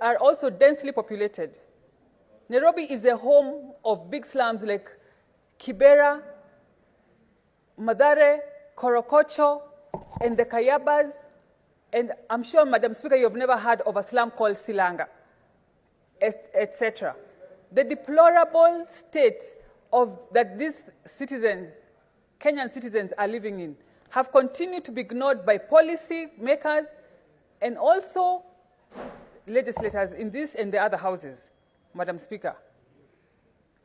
are also densely populated. Nairobi is a home of big slums like Kibera, Mathare, Korokocho, and the Kayabas. And I'm sure, Madam Speaker, you've never heard of a slum called Silanga, etc. The deplorable state that these citizens, Kenyan citizens, are living in have continued to be ignored by policy makers and also legislators in this and the other houses, Madam Speaker.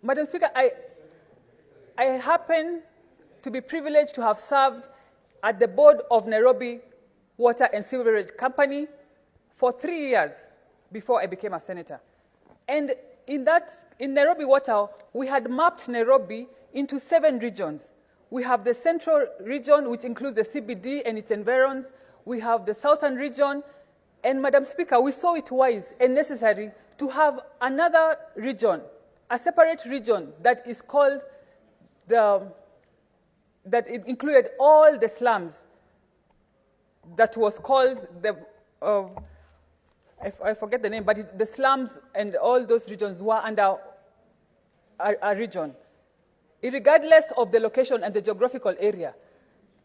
Madam Speaker, I happen to be privileged to have served at the board of Nairobi Water and Sewerage Company for 3 years before I became a senator. And in Nairobi Water, we had mapped Nairobi into 7 regions. We have the central region, which includes the CBD and its environs. We have the southern region. And Madam Speaker, we saw it wise and necessary to have another region, a separate region that is called that it included all the slums, that was called I forget the name, but the slums and all those regions were under a region, regardless of the location and the geographical area.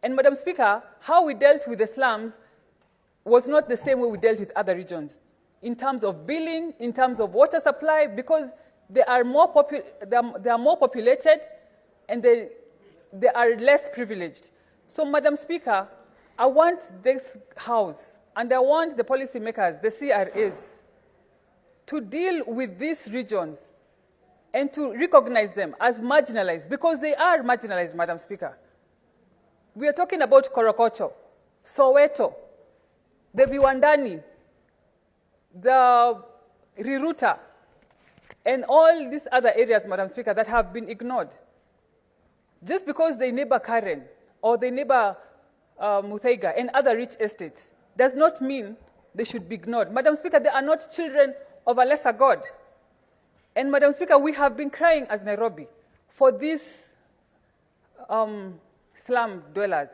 And Madam Speaker, how we dealt with the slums was not the same way we dealt with other regions, in terms of billing, in terms of water supply, because they are more populated and they are less privileged. So, Madam Speaker, I want this House and I want the policymakers, the CRAs, to deal with these regions and to recognize them as marginalized, because they are marginalized, Madam Speaker. We are talking about Korokocho, Soweto, the Viwandani, the Riruta, and all these other areas, Madam Speaker, that have been ignored. Just because they neighbor Karen or they neighbor Muthaiga and other rich estates does not mean they should be ignored. Madam Speaker, they are not children of a lesser God. And Madam Speaker, we have been crying as Nairobi for these slum dwellers,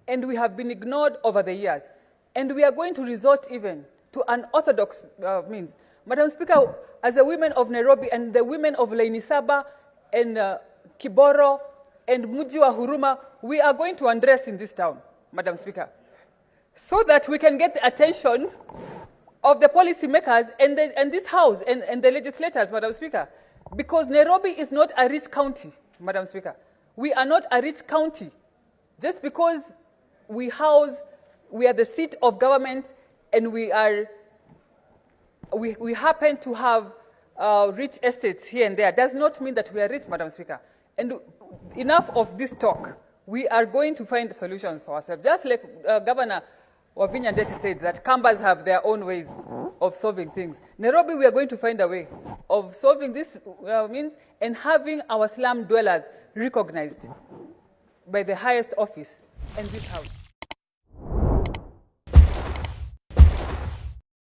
and we have been ignored over the years. And we are going to resort even to unorthodox means. Madam Speaker, as the women of Nairobi and the women of Lainisaba and Kiboro and Muji wa Huruma, we are going to undress in this town, Madam Speaker, so that we can get the attention of the policymakers and this House and the legislators, Madam Speaker, because Nairobi is not a rich county, Madam Speaker. We are not a rich county just because we are the seat of government and we happen to have rich estates here and there. Does not mean that we are rich, Madam Speaker. And enough of this talk. We are going to find solutions for ourselves. Just like Governor Wavinya Ndeti said, that Kambas have their own ways of solving things. Nairobi, we are going to find a way of solving this means and having our slum dwellers recognized by the highest office in this House.